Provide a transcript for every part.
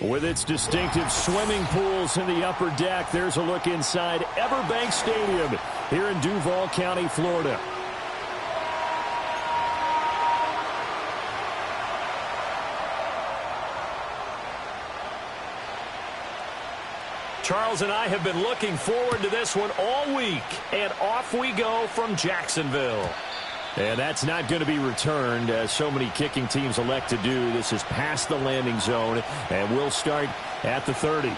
With its distinctive swimming pools in the upper deck, there's a look inside Everbank Stadium here in Duval County, Florida. Charles and I have been looking forward to this one all week, and off we go from Jacksonville. And that's not going to be returned, as so many kicking teams elect to do. This is past the landing zone, and we'll start at the 30.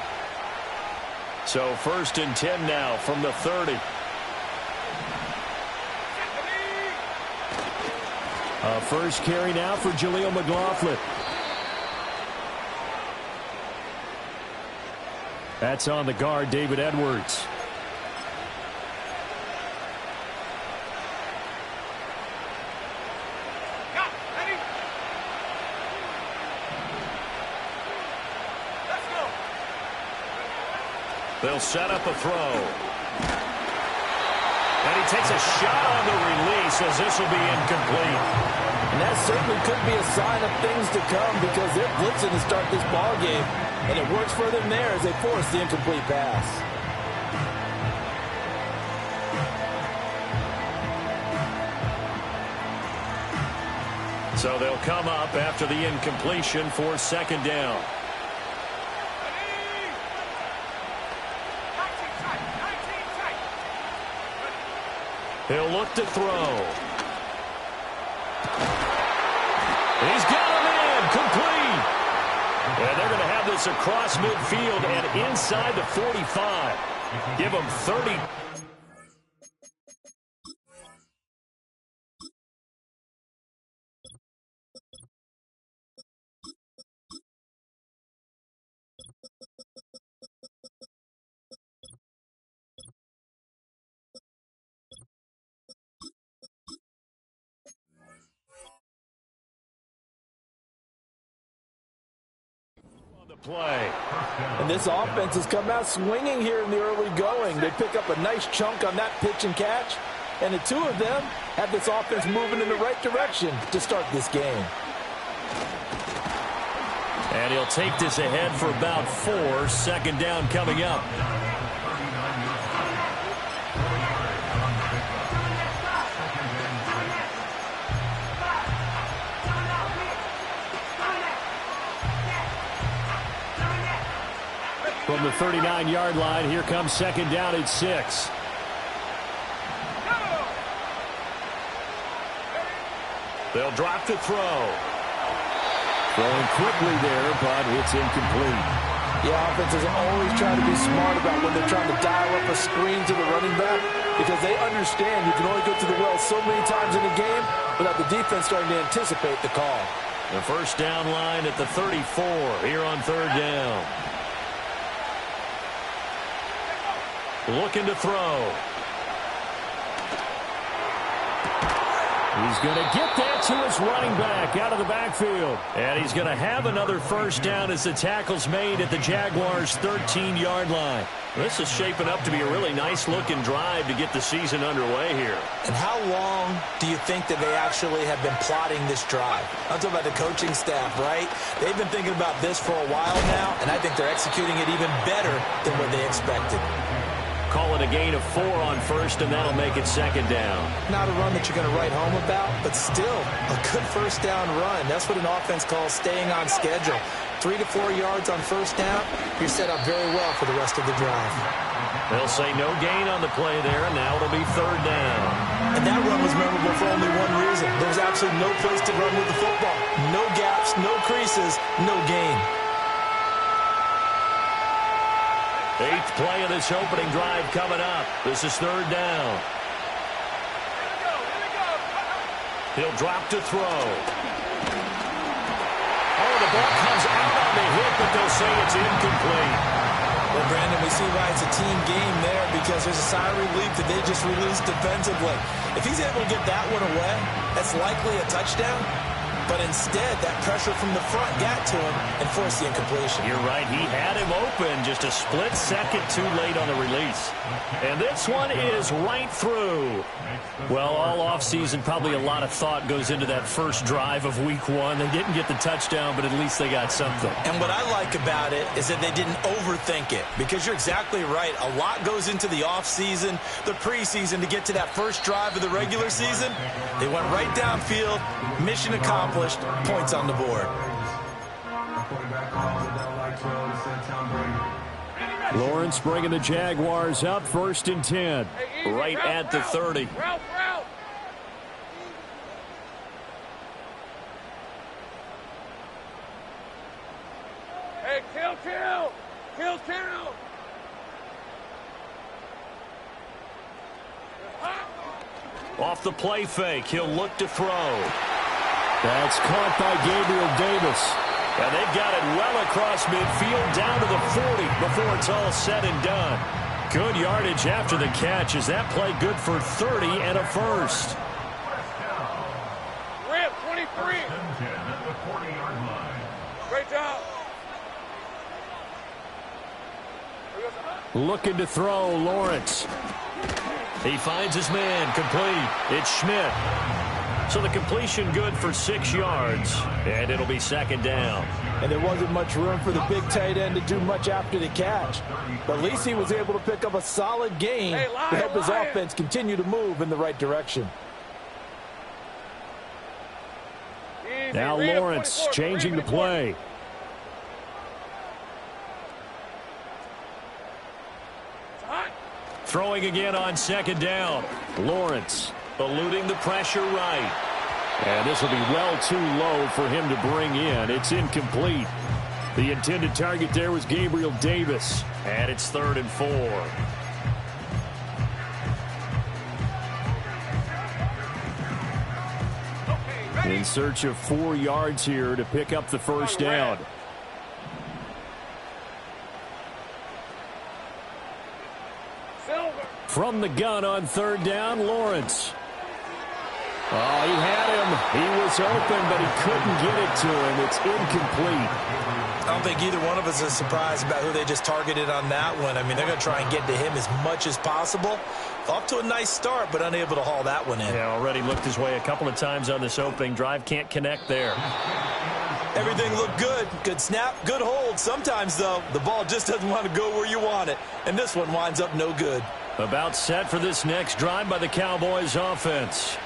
So 1st and 10 now from the 30. First carry now for Jaleel McLaughlin. That's on the guard, David Edwards. They'll set up a throw. And he takes a shot on the release as this will be incomplete. And that certainly could be a sign of things to come because they're blitzing to start this ball game. And it works for them there as they force the incomplete pass. So they'll come up after the incompletion for 2nd down. He'll look to throw. He's got him in, complete. And they're going to have this across midfield and inside the 45. Give him 30. Play. And this offense has come out swinging here in the early going. They pick up a nice chunk on that pitch and catch. And the two of them have this offense moving in the right direction to start this game. And he'll take this ahead for about 4. 2nd down coming up. From the 39-yard line, here comes 2nd down at 6. They'll drop to throw. Throwing quickly there, but it's incomplete. The offenses always try to be smart about when they're trying to dial up a screen to the running back because they understand you can only go to the well so many times in a game without the defense starting to anticipate the call. The 1st down line at the 34 here on 3rd down. Looking to throw. He's going to get that to his running back out of the backfield. And he's going to have another 1st down as the tackle's made at the Jaguars' 13-yard line. This is shaping up to be a really nice-looking drive to get the season underway here. And how long do you think that they actually have been plotting this drive? I'm talking about the coaching staff, right? They've been thinking about this for a while now, and I think they're executing it even better than what they expected. Call it a gain of 4 on 1st, and that'll make it 2nd down. Not a run that you're going to write home about, but still a good 1st down run. That's what an offense calls staying on schedule. 3 to 4 yards on 1st down, you're set up very well for the rest of the drive. They'll say no gain on the play there, and now it'll be 3rd down. And that run was memorable for only one reason. There was absolutely no place to run with the football. No gaps, no creases, no gain. 8th play of this opening drive coming up. This is 3rd down. He'll drop to throw. Oh, the ball comes out on the hit, but they'll say it's incomplete. Well, Brandon, we see why it's a team game there because there's a sigh of relief that they just released defensively. If he's able to get that one away, that's likely a touchdown. but instead that pressure from the front got to him and forced the incompletion. You're right. He had him open, just a split second too late on the release. And this one is right through. Well, all offseason, probably a lot of thought goes into that first drive of week one. They didn't get the touchdown, but at least they got something. And what I like about it is that they didn't overthink it, because you're exactly right. A lot goes into the offseason, the preseason, to get to that first drive of the regular season. They went right downfield, mission accomplished, points on the board. Lawrence bringing the Jaguars up, 1st and 10, right at the 30. Hey, kill. Off the play fake, he'll look to throw. That's caught by Gabriel Davis. And they've got it well across midfield, down to the 40 before it's all said and done. Good yardage after the catch. Is that play good for 30 and a first? Rip, 23. Great job. Looking to throw, Lawrence. He finds his man, complete. It's Schmidt. So the completion good for 6 yards, and it'll be 2nd down. And there wasn't much room for the big tight end to do much after the catch. But at least he was able to pick up a solid gain to help his offense continue to move in the right direction. Now Lawrence changing the play. Throwing again on 2nd down. Lawrence eluding the pressure right. And this will be well too low for him to bring in. It's incomplete. The intended target there was Gabriel Davis. And it's 3rd and 4. In search of 4 yards here to pick up the first down. From the gun on 3rd down, Lawrence. Oh, he had him. He was open, but he couldn't get it to him. It's incomplete. I don't think either one of us is surprised about who they just targeted on that one. I mean, they're going to try and get to him as much as possible. Off to a nice start, but unable to haul that one in. Yeah, already looked his way a couple of times on this opening drive. Can't connect there. Everything looked good. Good snap, good hold. Sometimes, though, the ball just doesn't want to go where you want it. And this one winds up no good. About set for this next drive by the Cowboys offense.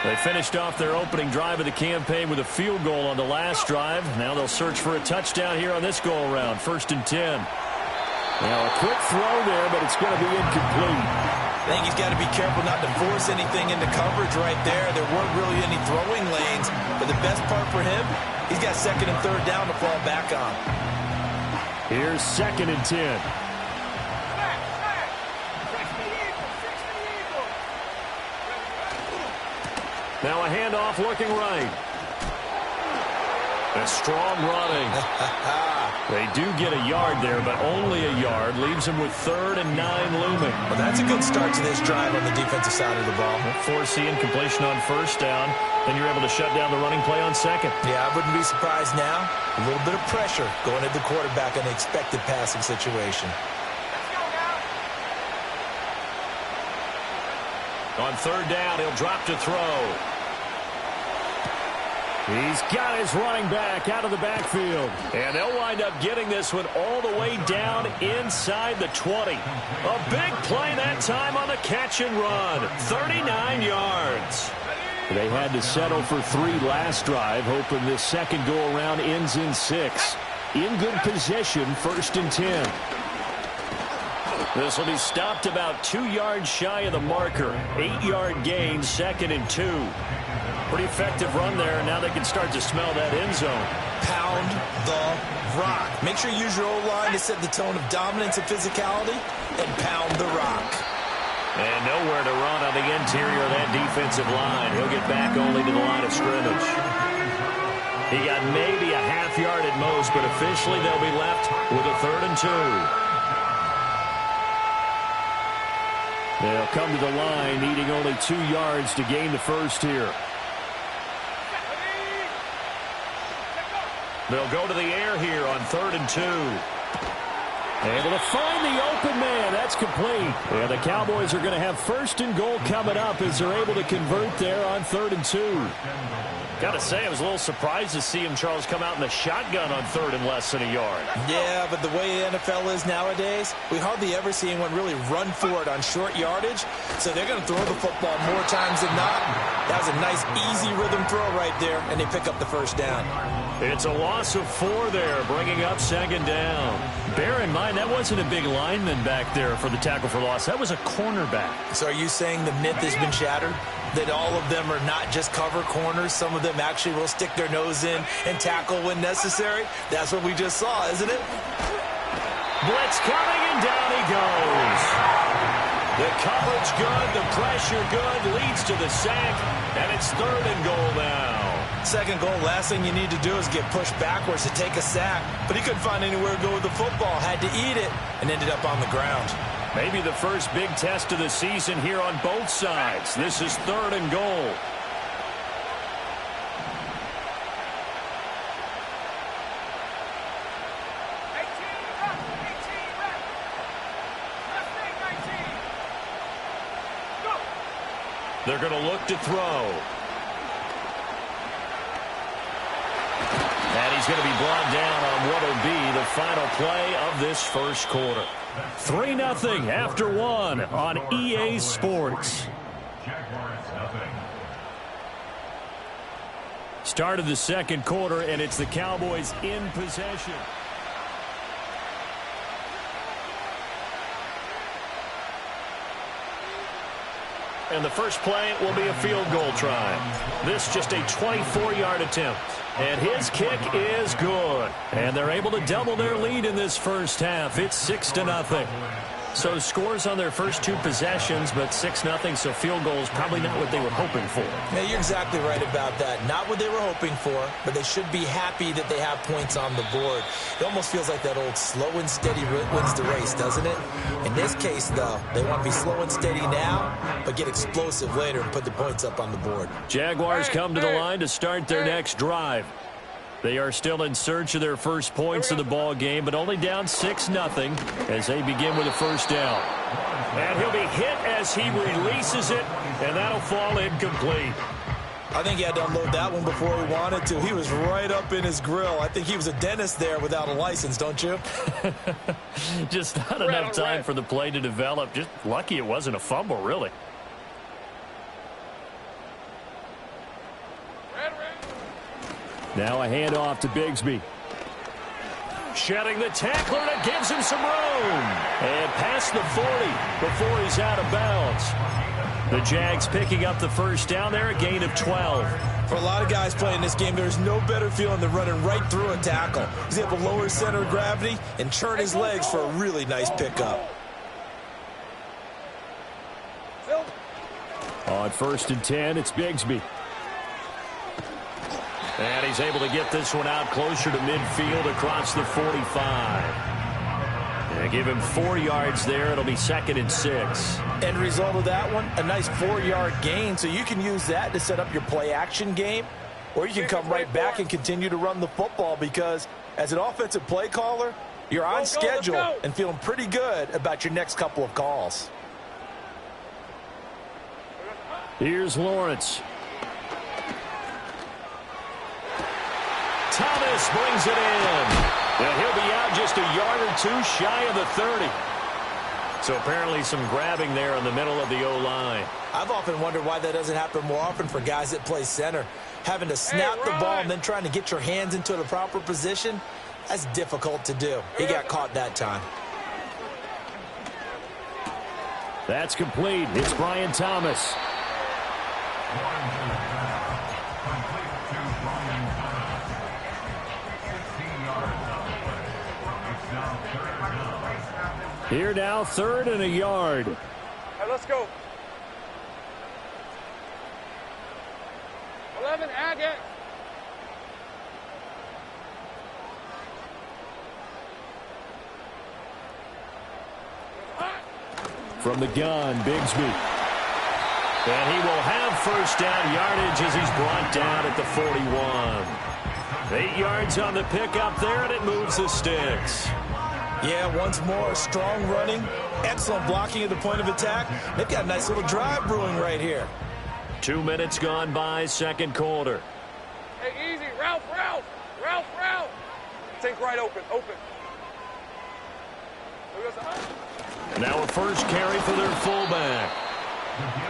They finished off their opening drive of the campaign with a field goal on the last drive. Now they'll search for a touchdown here on this go-around. 1st and 10. Now a quick throw there, but it's going to be incomplete. I think he's got to be careful not to force anything into coverage right there. There weren't really any throwing lanes. But the best part for him, he's got 2nd and 3rd down to fall back on. Here's 2nd and 10. Now a handoff looking right. A strong running. They do get a yard there, but only a yard. Leaves them with 3rd and 9 looming. Well, that's a good start to this drive on the defensive side of the ball. Forcing completion on 1st down. Then you're able to shut down the running play on 2nd. Yeah, I wouldn't be surprised now. A little bit of pressure going at the quarterback in the expected passing situation. On 3rd down, he'll drop to throw. He's got his running back out of the backfield. And they'll wind up getting this one all the way down inside the 20. A big play that time on the catch and run. 39 yards. They had to settle for 3 last drive, hoping this second go-around ends in 6. In good position, 1st and 10. This will be stopped about 2 yards shy of the marker. 8-yard gain, 2nd and 2. Pretty effective run there, and now they can start to smell that end zone. Pound the rock. Make sure you use your O-line to set the tone of dominance and physicality, and pound the rock. And nowhere to run on the interior of that defensive line. He'll get back only to the line of scrimmage. He got maybe a half yard at most, but officially they'll be left with a 3rd and 2. They'll come to the line, needing only 2 yards to gain the first here. They'll go to the air here on 3rd and 2. Able to find the open man. That's complete. And the Cowboys are going to have 1st and goal coming up as they're able to convert there on 3rd and 2. Got to say, I was a little surprised to see him, Charles, come out in the shotgun on 3rd and less than a yard. Yeah, but the way the NFL is nowadays, we hardly ever see anyone really run for it on short yardage. So they're going to throw the football more times than not. That was a nice, easy rhythm throw right there, and they pick up the 1st down. It's a loss of 4 there, bringing up 2nd down. Bear in mind, that wasn't a big lineman back there for the tackle for loss. That was a cornerback. So are you saying the myth has been shattered? That all of them are not just cover corners? Some of them actually will stick their nose in and tackle when necessary? That's what we just saw, isn't it? Blitz coming, and down he goes. The coverage good, the pressure good, leads to the sack, and it's 3rd and goal now. 2nd goal, last thing you need to do is get pushed backwards to take a sack. But he couldn't find anywhere to go with the football, had to eat it, and ended up on the ground. Maybe the first big test of the season here on both sides. This is 3rd and goal. They're going to look to throw. And he's going to be brought down on what will be the final play of this 1st quarter. 3-0 after 1 on EA Sports. Start of the 2nd quarter, and it's the Cowboys in possession. And the first play will be a field goal try. This just a 24-yard attempt. And his kick is good. And they're able to double their lead in this 1st half. It's 6-0. So scores on their first 2 possessions, but 6-0, so field goal is probably not what they were hoping for. Yeah, you're exactly right about that. Not what they were hoping for, but they should be happy that they have points on the board. It almost feels like that old slow and steady wins the race, doesn't it? In this case, though, they want to be slow and steady now, but get explosive later and put the points up on the board. Jaguars come to the line to start their next drive. They are still in search of their first points of the ball game, but only down 6-0 as they begin with a 1st down. And he'll be hit as he releases it, and that'll fall incomplete. I think he had to unload that one before he wanted to. He was right up in his grill. I think he was a dentist there without a license, don't you? Just not enough time for the play to develop. Just lucky it wasn't a fumble, really. Now a handoff to Bigsby. Shedding the tackler, and it gives him some room. And past the 40 before he's out of bounds. The Jags picking up the 1st down there, a gain of 12. For a lot of guys playing this game, there's no better feeling than running right through a tackle. He's able to lower his center of gravity and turn his legs for a really nice pickup. On 1st and 10, it's Bigsby. And he's able to get this one out closer to midfield across the 45. And give him 4 yards there. It'll be 2nd and 6. End result of that one, a nice 4-yard gain. So you can use that to set up your play-action game, or you can come right back and continue to run the football because as an offensive play caller, you're on schedule and feeling pretty good about your next couple of calls. Here's Lawrence. Thomas brings it in. And he'll be out just a yard or 2 shy of the 30. So apparently some grabbing there in the middle of the O-line. I've often wondered why that doesn't happen more often for guys that play center. Having to snap the ball and then trying to get your hands into the proper position, that's difficult to do. He got caught that time. That's complete. It's Brian Thomas. Here now, 3rd and a yard. Hey, let's go. 11, Agate. From the gun, Bigsby. And he will have 1st down yardage as he's brought down at the 41. 8 yards on the pickup there, and it moves the sticks. Yeah, once more, strong running, excellent blocking at the point of attack. They've got a nice little drive brewing right here. 2 minutes gone by, second quarter. Hey, easy. Ralph. Think right open. Now a first carry for their fullback.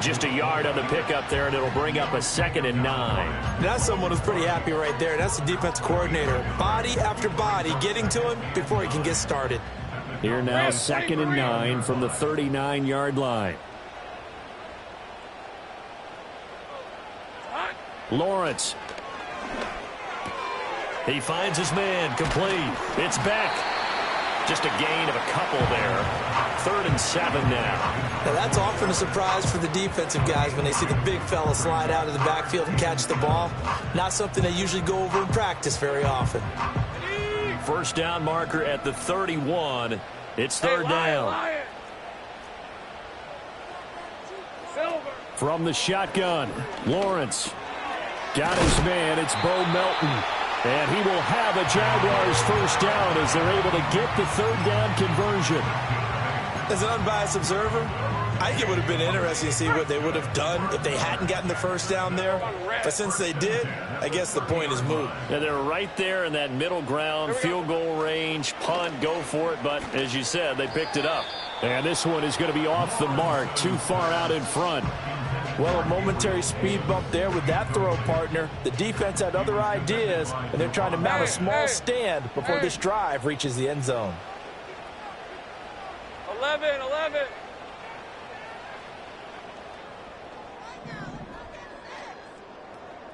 Just a yard on the pickup there, and it'll bring up a 2nd and 9. That's someone who's pretty happy right there. That's the defense coordinator. Body after body getting to him before he can get started. Here now, 2nd and 9 from the 39-yard line. Lawrence. He finds his man, complete. It's Beck. Just a gain of a couple there. 3rd and 7 now. Now that's often a surprise for the defensive guys when they see the big fella slide out of the backfield and catch the ball. Not something they usually go over in practice very often. First down marker at the 31. It's 3rd down. From the shotgun, Lawrence got his man. It's Bo Melton. And he will have a Jaguars first down as they're able to get the 3rd down conversion. As an unbiased observer, I think it would have been interesting to see what they would have done if they hadn't gotten the first down there. But since they did, I guess the point is moot. Yeah, they're right there in that middle ground, field goal range, punt, go for it. But as you said, they picked it up. And this one is going to be off the mark, too far out in front. Well, a momentary speed bump there with that throw, partner. The defense had other ideas, and they're trying to mount a small stand before this drive reaches the end zone. 11.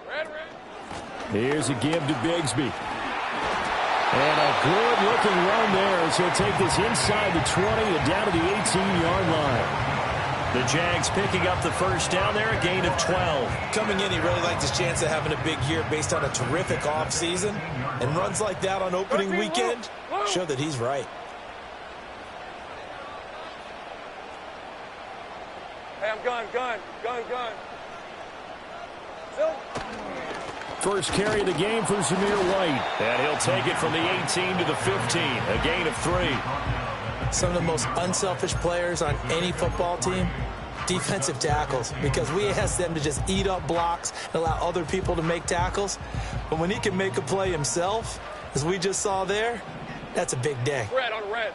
Red. Here's a give to Bigsby. And a good-looking run there as he'll take this inside the 20 and down to the 18-yard line. The Jags picking up the first down there, a gain of 12. Coming in, he really liked his chance of having a big year based on a terrific offseason. And runs like that on opening weekend show that he's right. Hey, I'm gun. First carry of the game for Zamir White. And he'll take it from the 18 to the 15, a gain of 3. Some of the most unselfish players on any football team, defensive tackles, because we ask them to just eat up blocks and allow other people to make tackles. But when he can make a play himself, as we just saw there, that's a big day. Red on red.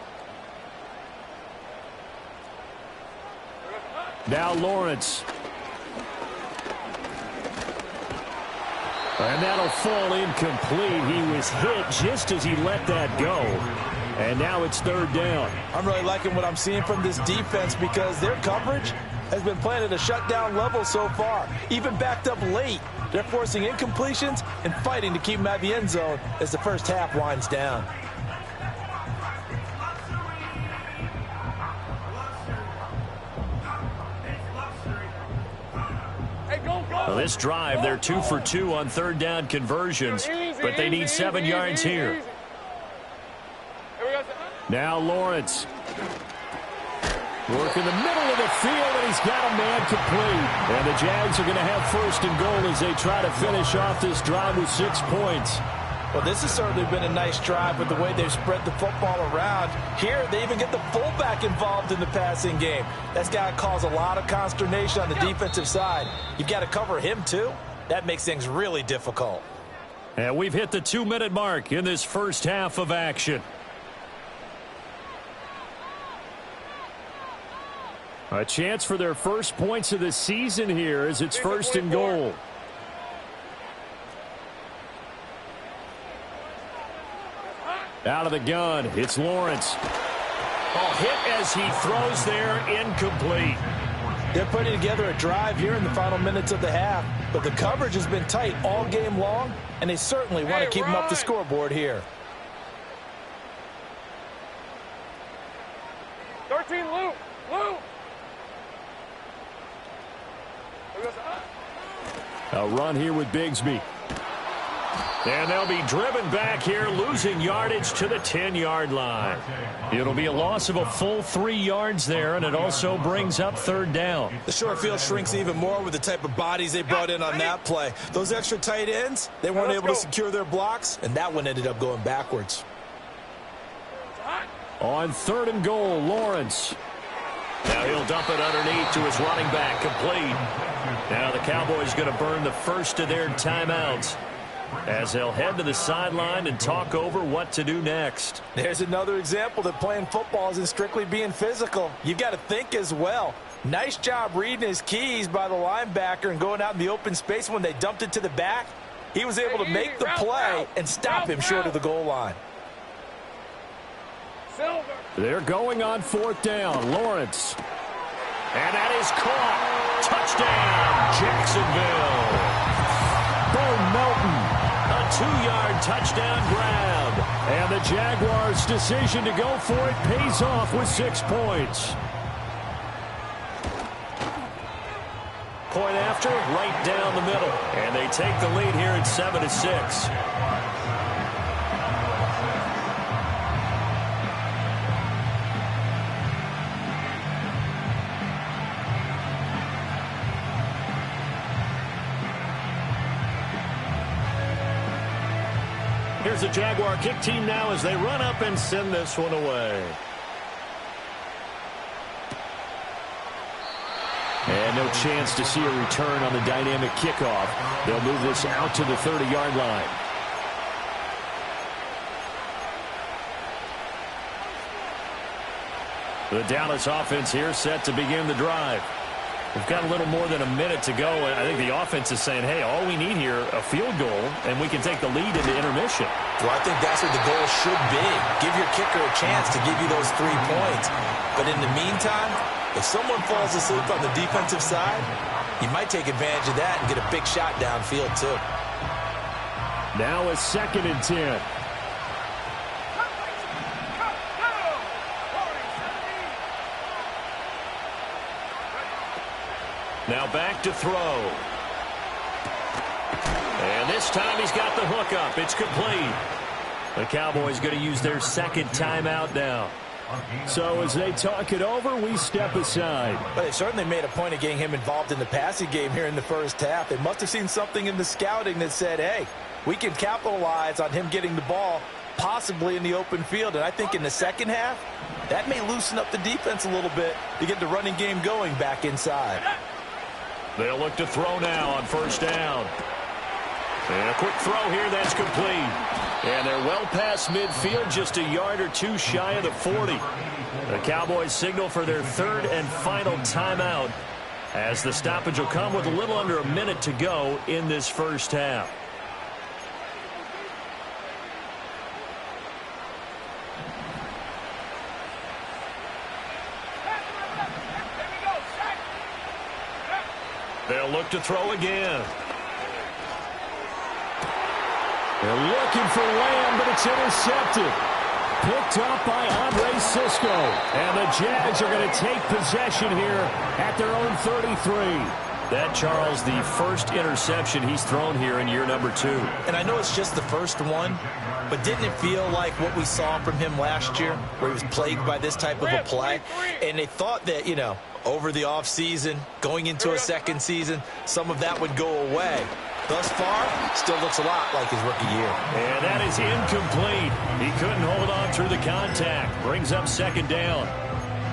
Now Lawrence. And that'll fall incomplete. He was hit just as he let that go. And now it's 3rd down. I'm really liking what I'm seeing from this defense because their coverage has been playing at a shutdown level so far. Even backed up late, they're forcing incompletions and fighting to keep them at the end zone as the first half winds down. Well, this drive, they're 2 for 2 on 3rd down conversions, but they need 7 yards here. Now Lawrence. Work in the middle of the field, and he's got a man complete. And the Jags are going to have 1st and goal as they try to finish off this drive with 6 points. Well, this has certainly been a nice drive with the way they've spread the football around. Here, they even get the fullback involved in the passing game. That's got to cause a lot of consternation on the defensive side. You've got to cover him, too. That makes things really difficult. And we've hit the 2-minute mark in this first half of action. A chance for their first points of the season here as it's 1st and goal. Out of the gun, it's Lawrence. Oh, hit as he throws there, incomplete. They're putting together a drive here in the final minutes of the half, but the coverage has been tight all game long, and they certainly want to keep them up the scoreboard here. 13, Lou. A run here with Bigsby. And they'll be driven back here, losing yardage to the 10-yard line. It'll be a loss of a full 3 yards there, and it also brings up third down. The short field shrinks even more with the type of bodies they brought in on that play. Those extra tight ends, they weren't able to secure their blocks, and that one ended up going backwards. On 3rd and goal, Lawrence. Now he'll dump it underneath to his running back, complete. Now the Cowboys going to burn the first of their timeouts as they'll head to the sideline and talk over what to do next. There's another example that playing football isn't strictly being physical. You've got to think as well. Nice job reading his keys by the linebacker and going out in the open space when they dumped it to the back. He was able to make the play and stop him short of the goal line. They're going on 4th down. Lawrence. And that is caught. Touchdown, Jacksonville. Bo Melton. A 2-yard touchdown grab. And the Jaguars' decision to go for it pays off with 6 points. Point after, right down the middle. And they take the lead here at 7-6. Here's the Jaguar kick team now as they run up and send this one away. And no chance to see a return on the dynamic kickoff. They'll move this out to the 30-yard line. The Dallas offense here set to begin the drive. We've got a little more than a minute to go, and I think the offense is saying, hey, all we need here, a field goal, and we can take the lead into intermission. Well, I think that's what the goal should be. Give your kicker a chance to give you those 3 points. But in the meantime, if someone falls asleep on the defensive side, you might take advantage of that and get a big shot downfield, too. Now a 2nd and 10. Now back to throw. And this time he's got the hook up. It's complete. The Cowboys going to use their 2nd timeout now. So as they talk it over, we step aside. But they certainly made a point of getting him involved in the passing game here in the first half. They must have seen something in the scouting that said, hey, we can capitalize on him getting the ball possibly in the open field. And I think in the second half, that may loosen up the defense a little bit to get the running game going back inside. They'll look to throw now on 1st down. And a quick throw here, that's complete. And they're well past midfield, just a yard or 2 shy of the 40. The Cowboys signal for their 3rd and final timeout as the stoppage will come with a little under a minute to go in this first half. They'll look to throw again. They're looking for Lamb, but it's intercepted. Picked up by Andre Sisco. And the Jags are going to take possession here at their own 33. That, Charles, the first interception he's thrown here in year number 2. And I know it's just the first one, but didn't it feel like what we saw from him last year, where he was plagued by this type of a play? And they thought that, you know, over the offseason, going into a second season, some of that would go away. Thus far, still looks a lot like his rookie year. And that is incomplete. He couldn't hold on through the contact. Brings up 2nd down.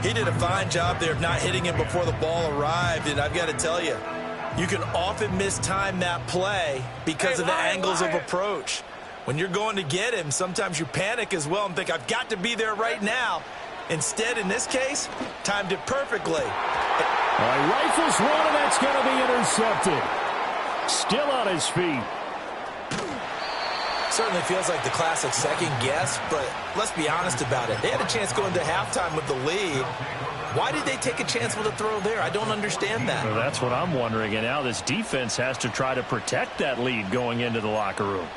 He did a fine job there of not hitting him before the ball arrived, and I've got to tell you, you can often mistime that play because of the angles of approach. When you're going to get him, sometimes you panic as well and think, I've got to be there right now. Instead, in this case, timed it perfectly. Rifles one, and that's going to be intercepted. Still on his feet. Certainly feels like the classic second guess, but let's be honest about it. They had a chance going into halftime with the lead. Why did they take a chance with a throw there? I don't understand that. Well, that's what I'm wondering. And now this defense has to try to protect that lead going into the locker room.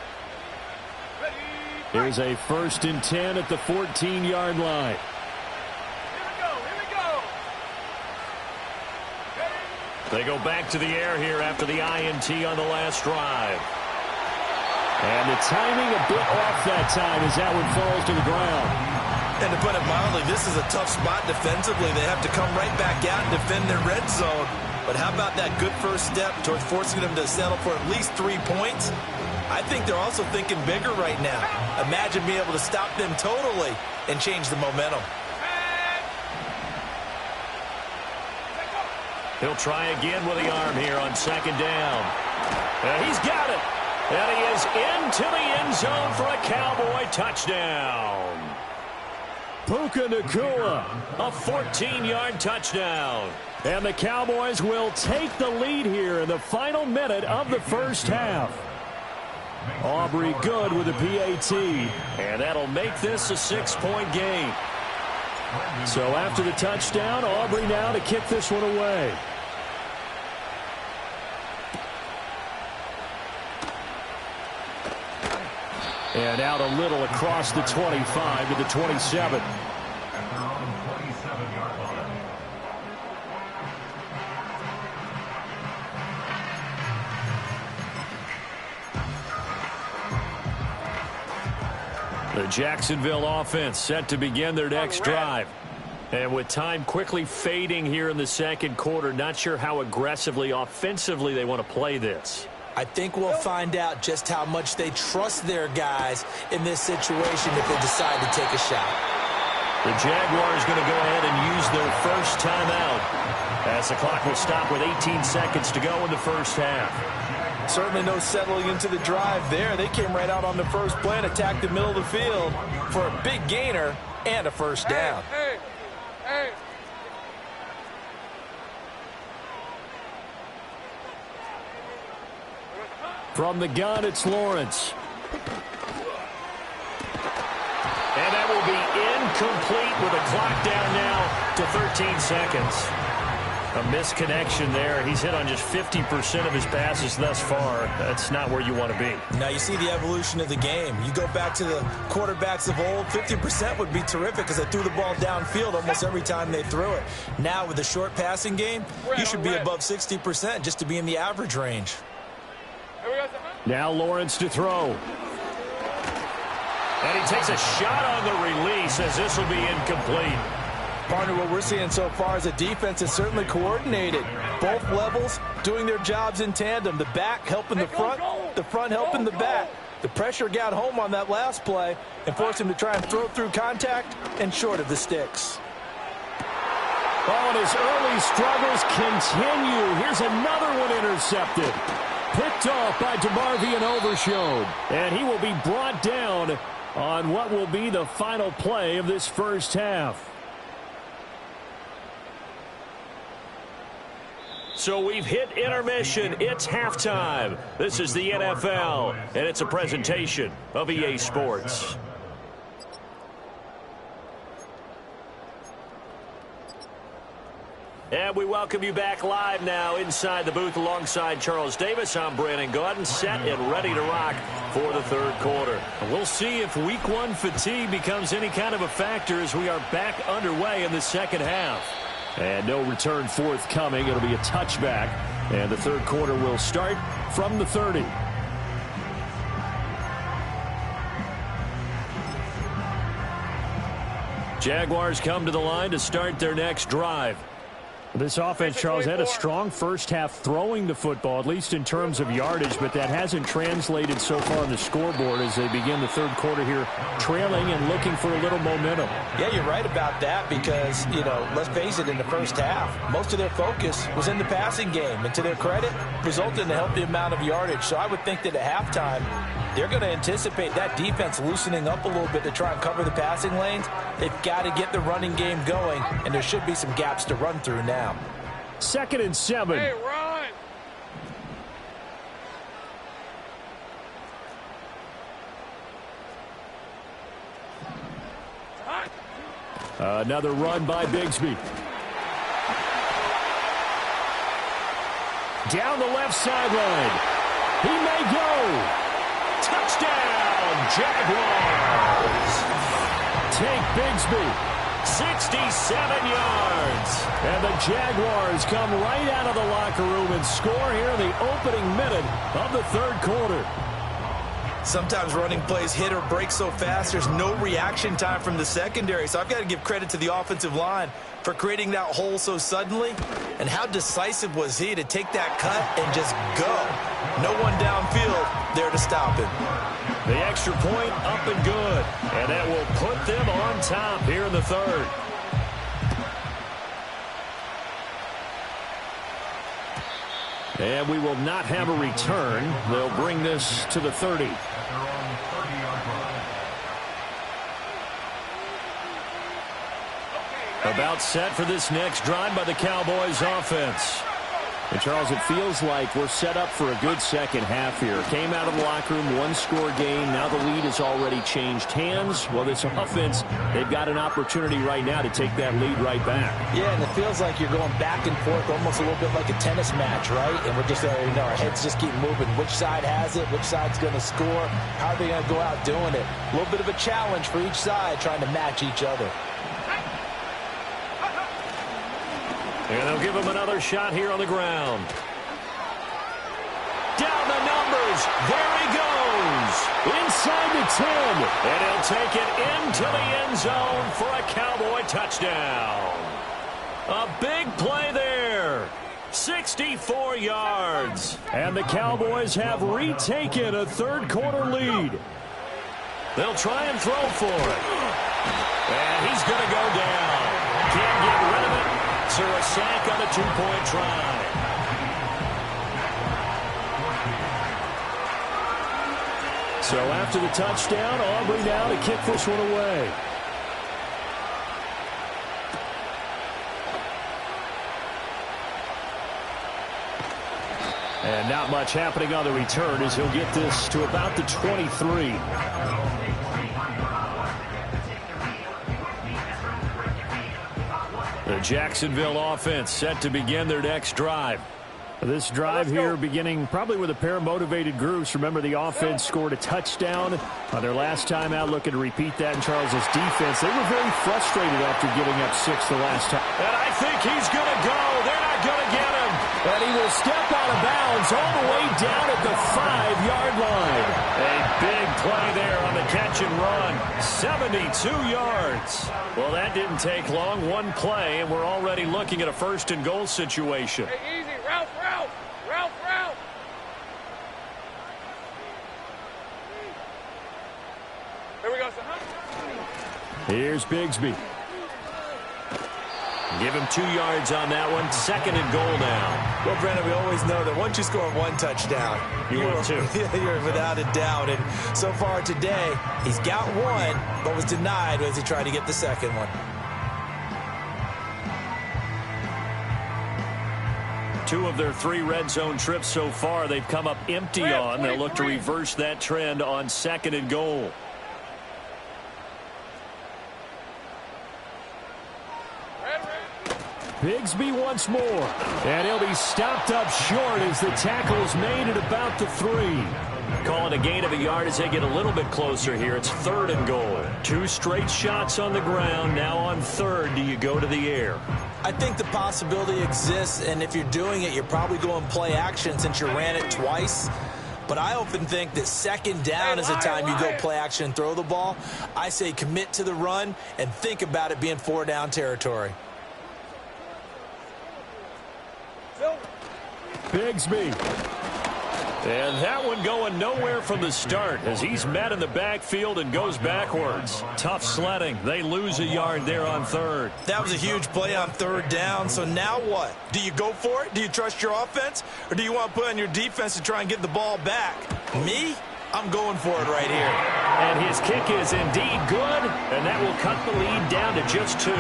Here's a 1st and 10 at the 14-yard line. They go back to the air here after the INT on the last drive. And the timing a bit off that time as that one falls to the ground. And to put it mildly, this is a tough spot defensively. They have to come right back out and defend their red zone. But how about that good first step towards forcing them to settle for at least 3 points? I think they're also thinking bigger right now. Imagine being able to stop them totally and change the momentum. He'll try again with the arm here on second down. He's got it. And he is into the end zone for a Cowboy touchdown. Puka Nacua, a 14-yard touchdown. And the Cowboys will take the lead here in the final minute of the first half. Aubrey good with a PAT. And that'll make this a 6-point game. So after the touchdown, Aubrey now to kick this one away. And out a little across the 25 to the 27. The Jacksonville offense set to begin their next drive. And with time quickly fading here in the second quarter, not sure how aggressively, offensively they want to play this. I think we'll find out just how much they trust their guys in this situation if they decide to take a shot. The Jaguars going to go ahead and use their first timeout as the clock will stop with 18 seconds to go in the first half. Certainly no settling into the drive there. They came right out on the first play and attacked the middle of the field for a big gainer and a first down. Hey. From the gun, it's Lawrence. And that will be incomplete with a clock down now to 13 seconds. A misconnection there. He's hit on just 50% of his passes thus far. That's not where you want to be. Now you see the evolution of the game. You go back to the quarterbacks of old, 50% would be terrific because they threw the ball downfield almost every time they threw it. Now with the short passing game, you should be above 60% just to be in the average range. Now Lawrence to throw. And he takes a shot on the release as this will be incomplete. Partner, what we're seeing so far is a defense is certainly coordinated. Both levels doing their jobs in tandem. The back helping the front helping the back. The pressure got home on that last play and forced him to try and throw through contact and short of the sticks. Oh, and his early struggles continue. Here's another one intercepted. Picked off by DeMarvion Overshown. And he will be brought down on what will be the final play of this first half. So we've hit intermission. It's halftime. This is the NFL, and it's a presentation of EA Sports. And we welcome you back live now inside the booth alongside Charles Davis. I'm Brandon Gaudin, set and ready to rock for the third quarter. We'll see if week one fatigue becomes any kind of a factor as we are back underway in the second half. And no return forthcoming. It'll be a touchback. And the third quarter will start from the 30. Jaguars come to the line to start their next drive. This offense, Charles, had a strong first half throwing the football, at least in terms of yardage, but that hasn't translated so far on the scoreboard as they begin the third quarter here, trailing and looking for a little momentum. Yeah, you're right about that because, let's face it, in the first half, most of their focus was in the passing game, and to their credit, resulted in a healthy amount of yardage. So I would think that at halftime, they're going to anticipate that defense loosening up a little bit to try and cover the passing lanes. They've got to get the running game going, and there should be some gaps to run through now. 2nd and 7. Hey, run! Another run by Bigsby. Down the left sideline. He may go. Touchdown, Jaguars. Take Bigsby. 67 yards. And the Jaguars come right out of the locker room and score here in the opening minute of the third quarter. Sometimes running plays hit or break so fast, there's no reaction time from the secondary. So I've got to give credit to the offensive line for creating that hole so suddenly. And how decisive was he to take that cut and just go? No one downfield there to stop him. The extra point up and good. And that will put them on top here in the third. And we will not have a return. They'll bring this to the 30. About set for this next drive by the Cowboys offense. And, Charles, it feels like we're set up for a good second half here. Came out of the locker room, one-score game. Now the lead has already changed hands. Well, this offense, they've got an opportunity right now to take that lead right back. Yeah, and it feels like you're going back and forth, almost a little bit like a tennis match, right? And we're just, our heads just keep moving. Which side has it? Which side's going to score? How are they going to go out doing it? A little bit of a challenge for each side, trying to match each other. And they'll give him another shot here on the ground. Down the numbers. There he goes. Inside the 10. And he'll take it into the end zone for a Cowboy touchdown. A big play there. 64 yards. And the Cowboys have retaken a third-quarter lead. They'll try and throw for it. And he's going to go down. Can't get rid of it. So a sack on the two-point try. So after the touchdown, Aubrey now to kick this one away. And not much happening on the return as he'll get this to about the 23. The Jacksonville offense set to begin their next drive. This drive here beginning probably with a pair of motivated groups. Remember, the offense scored a touchdown on their last time out, looking to repeat that in Charles's defense. They were very frustrated after giving up 6 the last time. And I think he's going to go. They're not going to get him. And he will step out of bounds all the way down at the 5-yard line. A big play there on the catch and run. 72 yards. Well, that didn't take long. One play, and we're already looking at a first-and-goal situation. Hey, easy. Route. Here we go, son. Here's Bigsby. Give him 2 yards on that one. Second and goal now. Well, Brandon, we always know that once you score one touchdown, you want two. You're without a doubt. And so far today, he's got one, but was denied as he tried to get the second one. 2 of their 3 red zone trips so far, they've come up empty on. They'll look to reverse that trend on second and goal. Bigsby once more. And he'll be stopped up short as the tackle is made at about the 3. Calling a gain of a yard as they get a little bit closer here. It's third and goal. 2 straight shots on the ground. Now on third, do you go to the air? I think the possibility exists, and if you're doing it, you're probably going play action since you ran it twice. But I often think that second down is the time you go play action and throw the ball. I say commit to the run and think about it being 4-down territory. Bigsby. And that one going nowhere from the start as he's met in the backfield and goes backwards. Tough sledding. They lose a yard there on third. That was a huge play on third down. So now what? Do you go for it? Do you trust your offense? Or do you want to put on your defense to try and get the ball back? Me? I'm going for it right here. And his kick is indeed good. And that will cut the lead down to just 2.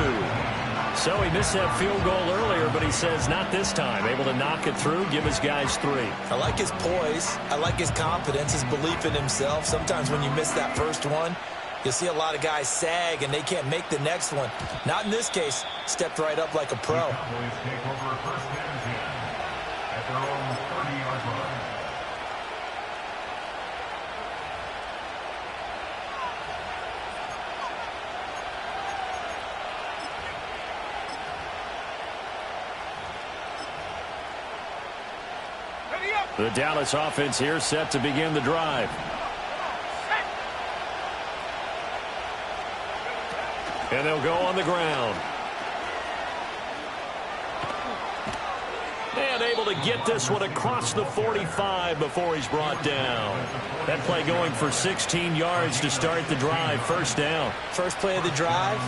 So he missed that field goal earlier, but he says not this time. Able to knock it through, give his guys 3. I like his poise. I like his confidence, his belief in himself. Sometimes when you miss that first one, you'll see a lot of guys sag and they can't make the next one. Not in this case. Stepped right up like a pro. The Dallas offense here set to begin the drive. And they'll go on the ground. And able to get this one across the 45 before he's brought down. That play going for 16 yards to start the drive. First down. First play of the drive.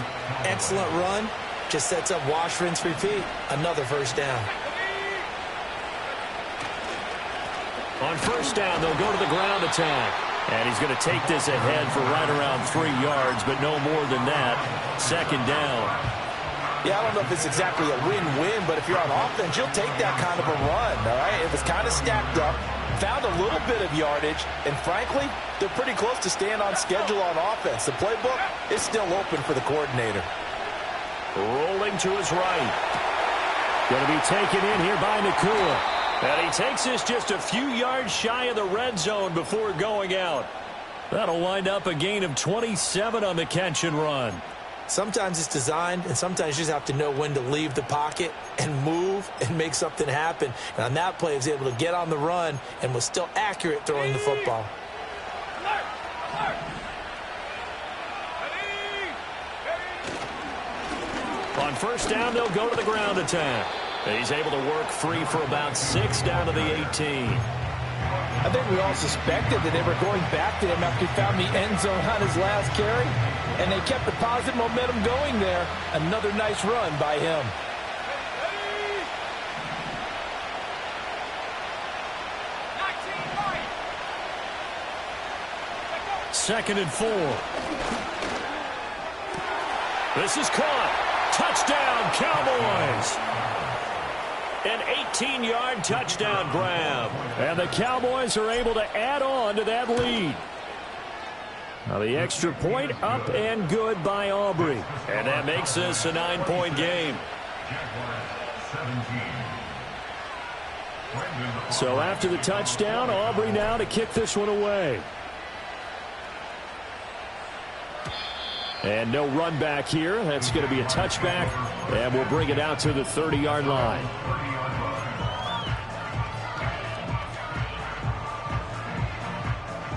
Excellent run. Just sets up wash, rinse, repeat. Another first down. On first down, they'll go to the ground attack. And he's going to take this ahead for right around 3 yards, but no more than that. Second down. Yeah, I don't know if it's exactly a win-win, but if you're on offense, you'll take that kind of a run, all right? It was kind of stacked up, found a little bit of yardage, and frankly, they're pretty close to staying on schedule on offense. The playbook is still open for the coordinator. Rolling to his right. Going to be taken in here by Nacua. And he takes this just a few yards shy of the red zone before going out. That'll wind up a gain of 27 on the catch and run. Sometimes it's designed, and sometimes you just have to know when to leave the pocket and move and make something happen. And on that play, he was able to get on the run and was still accurate throwing the football. On first down, they'll go to the ground attack. He's able to work free for about 6 down to the 18. I think we all suspected that they were going back to him after he found the end zone on his last carry, and they kept the positive momentum going there. Another nice run by him. Second and 4. This is caught. Touchdown, Cowboys. An 18-yard touchdown grab. And the Cowboys are able to add on to that lead. Now the extra point up and good by Aubrey. And that makes this a 9-point game. So after the touchdown, Aubrey now to kick this one away. And no run back here. That's going to be a touchback. And we'll bring it out to the 30-yard line.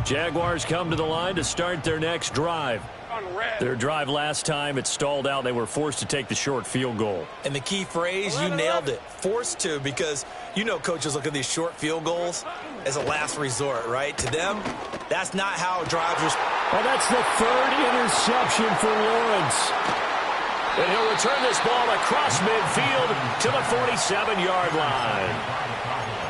Jaguars come to the line to start their next drive. Their drive last time, it stalled out. They were forced to take the short field goal. And the key phrase, you nailed it. Forced to, because you know coaches look at these short field goals as a last resort, right? To them, that's not how drives are. Well, that's the third interception for Lawrence. And he'll return this ball across midfield to the 47-yard line.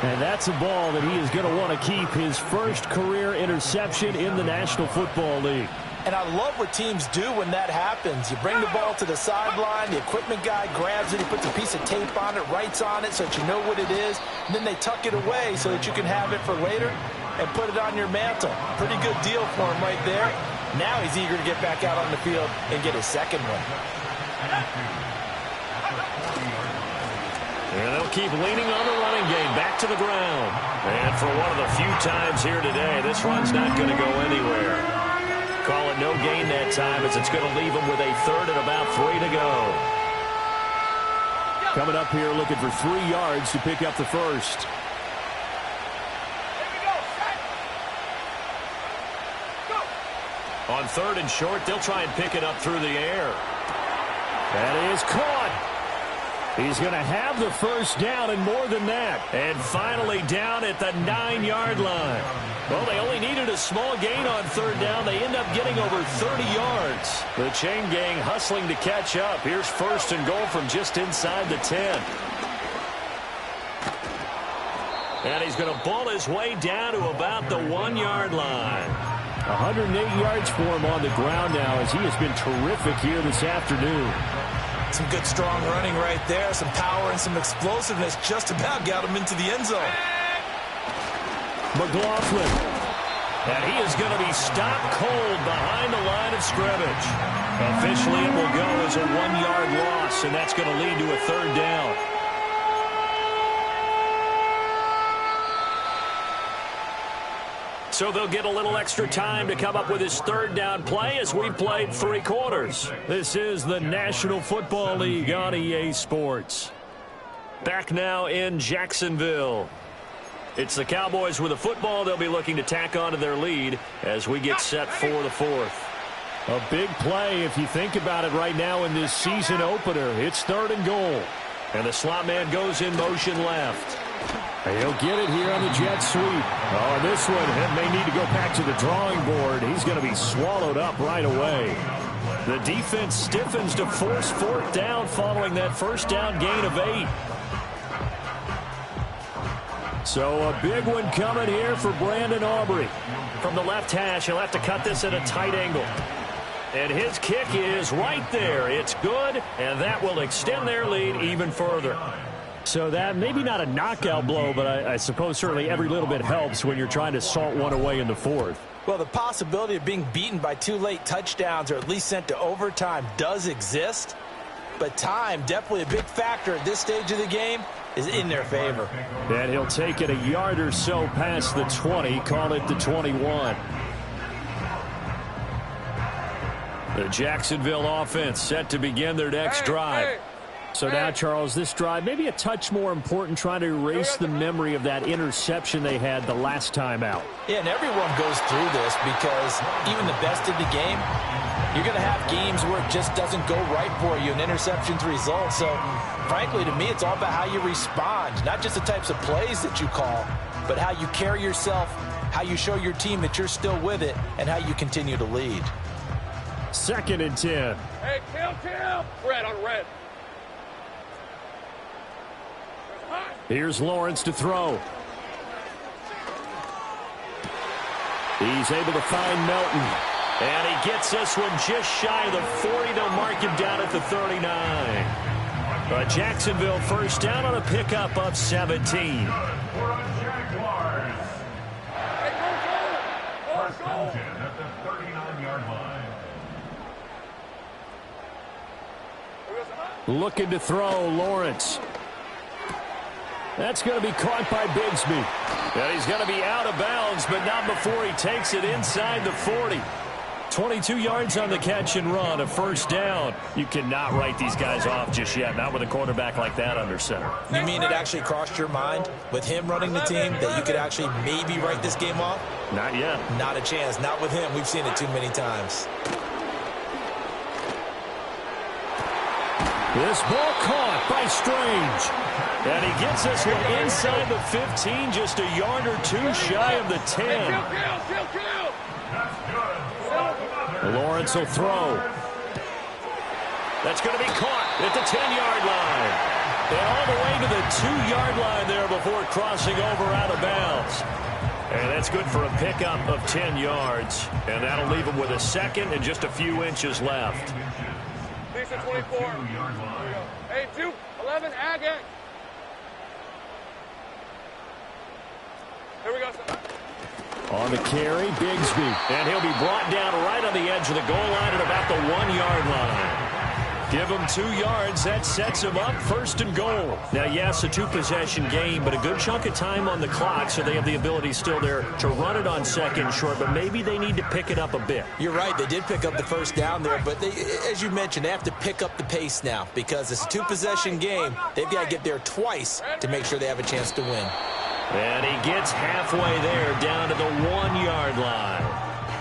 And that's a ball that he is going to want to keep, his first career interception in the National Football League. And I love what teams do when that happens. You bring the ball to the sideline, the equipment guy grabs it, he puts a piece of tape on it, writes on it so that you know what it is, and then they tuck it away so that you can have it for later and put it on your mantle. Pretty good deal for him right there. Now he's eager to get back out on the field and get his second one. And they'll keep leaning on the running game, back to the ground. And for one of the few times here today, this run's not going to go anywhere. Call it no gain that time, as it's going to leave them with a third and about 3 to go. Coming up here looking for 3 yards to pick up the first. On third and short, they'll try and pick it up through the air. That is caught. He's going to have the first down and more than that. And finally down at the 9-yard line. Well, they only needed a small gain on third down. They end up getting over 30 yards. The chain gang hustling to catch up. Here's first and goal from just inside the 10. And he's going to ball his way down to about the 1-yard line. 108 yards for him on the ground now, as he has been terrific here this afternoon. Some good, strong running right there. Some power and some explosiveness just about got him into the end zone. McLaughlin. And he is going to be stopped cold behind the line of scrimmage. Officially, it will go as a 1-yard loss, and that's going to lead to a third down. So they'll get a little extra time to come up with his third down play as we've played 3 quarters. This is the National Football League on EA Sports. Back now in Jacksonville. It's the Cowboys with the football. They'll be looking to tack on to their lead as we get set for the fourth. A big play if you think about it right now in this season opener. It's 3rd and goal. And the slot man goes in motion left. He'll get it here on the jet sweep. Oh, this one may need to go back to the drawing board. He's going to be swallowed up right away. The defense stiffens to force 4th down following that first down gain of 8. So a big one coming here for Brandon Aubrey. From the left hash, he'll have to cut this at a tight angle. And his kick is right there. It's good, and that will extend their lead even further. So that maybe not a knockout blow, but I suppose certainly every little bit helps when you're trying to salt one away in the 4th. Well, the possibility of being beaten by 2 late touchdowns or at least sent to overtime does exist. But time, definitely a big factor at this stage of the game, is in their favor. And he'll take it a yard or so past the 20, call it the 21. The Jacksonville offense set to begin their next drive. So now, Charles, this drive maybe a touch more important, trying to erase the memory of that interception they had the last time out. Yeah, and everyone goes through this because even the best in the game, you're going to have games where it just doesn't go right for you and interceptions result. So, frankly, to me, it's all about how you respond, not just the types of plays that you call, but how you carry yourself, how you show your team that you're still with it, and how you continue to lead. 2nd and 10. Hey, kill. Red on red. Here's Lawrence to throw. He's able to find Melton. And he gets this one just shy of the 40. They'll mark him down at the 39. But Jacksonville first down on a pickup of 17. Looking to throw, Lawrence. That's going to be caught by Bigsby. And he's going to be out of bounds, but not before he takes it inside the 40. 22 yards on the catch and run, a first down. You cannot write these guys off just yet, not with a quarterback like that under center. You mean it actually crossed your mind with him running the team that you could actually maybe write this game off? Not yet. Not a chance. Not with him. We've seen it too many times. This ball caught by Strange. And he gets this one inside the 15, just a yard or two shy of the 10. Kill. Lawrence will throw. That's going to be caught at the 10-yard line. And all the way to the 2-yard line there before crossing over out of bounds. And that's good for a pickup of 10 yards. And that'll leave him with a second and just a few inches left. 24. Hey, Duke, 11, Agate. Here we go, son. On the carry, Bigsby. And he'll be brought down right on the edge of the goal line at about the 1-yard line. Give him 2 yards. That sets him up 1st and goal. Now, yes, a 2-possession game, but a good chunk of time on the clock, so they have the ability still there to run it on 2nd and short, but maybe they need to pick it up a bit. You're right. They did pick up the first down there, but they, as you mentioned, they have to pick up the pace now because it's a 2-possession game. They've got to get there twice to make sure they have a chance to win. And he gets halfway there down to the 1-yard line.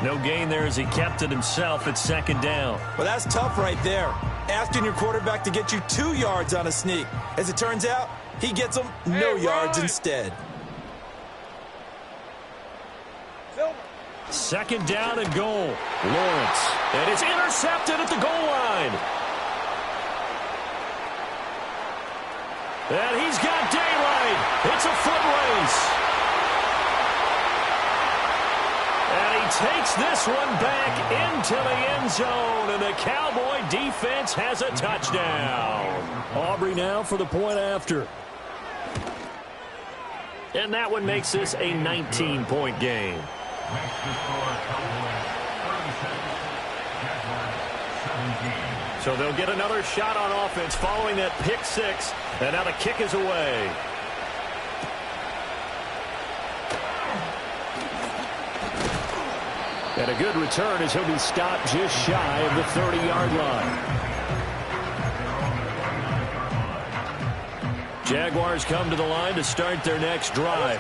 No gain there as he kept it himself at 2nd down. Well, that's tough right there. Asking your quarterback to get you 2 yards on a sneak. As it turns out, he gets them no yards instead. 2nd down and goal. Lawrence. And it's intercepted at the goal line. And he's got daylight. It's a foot race. And he takes this one back into the end zone. And the Cowboy defense has a touchdown. Aubrey now for the point after. And that one makes this a 19-point game. So they'll get another shot on offense following that pick 6. And now the kick is away. And a good return as he'll be stopped just shy of the 30-yard line. Jaguars come to the line to start their next drive.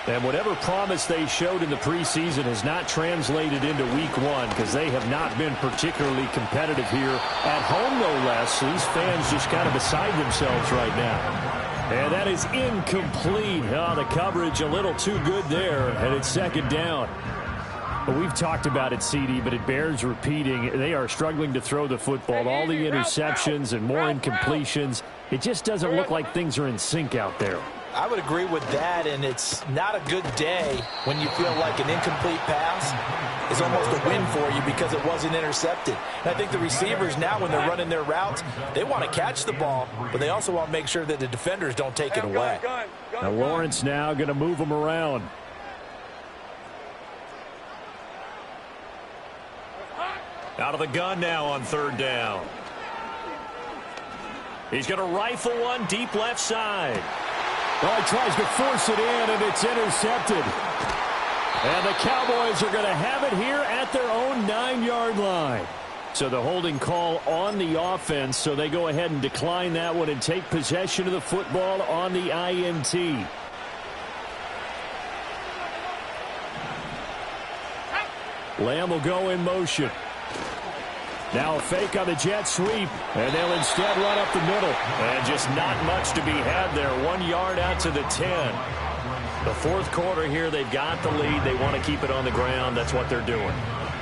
And whatever promise they showed in the preseason has not translated into week one because they have not been particularly competitive here at home, no less. These fans just kind of beside themselves right now. And that is incomplete. Oh, the coverage a little too good there, and it's second down. But we've talked about it, CD, but it bears repeating. They are struggling to throw the football. All the interceptions and more incompletions. It just doesn't look like things are in sync out there. I would agree with that, and it's not a good day when you feel like an incomplete pass is almost a win for you because it wasn't intercepted. And I think the receivers now, when they're running their routes, they want to catch the ball, but they also want to make sure that the defenders don't take it away. Now Lawrence now going to move them around. Out of the gun now on third down. He's going to rifle one deep left side. Well, he tries to force it in, and it's intercepted. And the Cowboys are going to have it here at their own 9-yard line. So the holding call on the offense, so they go ahead and decline that one and take possession of the football on the INT. Lamb will go in motion. Now a fake on the jet sweep, and they'll instead run up the middle. And just not much to be had there. 1 yard out to the 10. The fourth quarter here, they've got the lead. They want to keep it on the ground. That's what they're doing.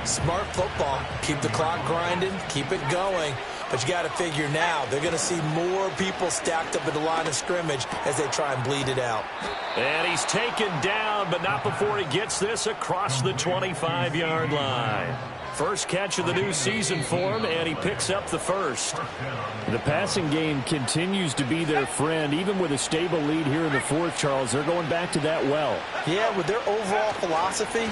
Smart football. Keep the clock grinding. Keep it going. But you got to figure now, they're going to see more people stacked up at the line of scrimmage as they try and bleed it out. And he's taken down, but not before he gets this across the 25-yard line. First catch of the new season for him, and he picks up the first. The passing game continues to be their friend. Even with a stable lead here in the fourth, Charles, they're going back to that well. Yeah, with their overall philosophy,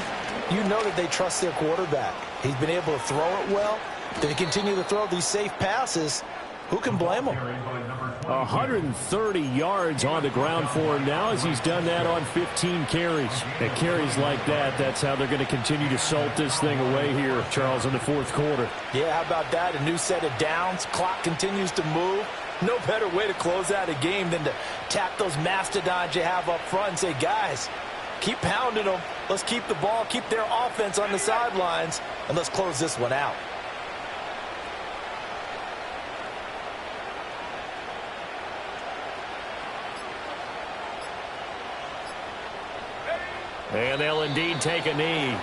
you know that they trust their quarterback. He's been able to throw it well. They continue to throw these safe passes. Who can blame him? 130 yards on the ground for him now as he's done that on 15 carries. And carries like that, that's how they're going to continue to salt this thing away here, Charles, in the fourth quarter. Yeah, how about that? A new set of downs. Clock continues to move. No better way to close out a game than to tap those mastodons you have up front and say, guys, keep pounding them. Let's keep the ball, keep their offense on the sidelines, and let's close this one out. And they'll indeed take a knee.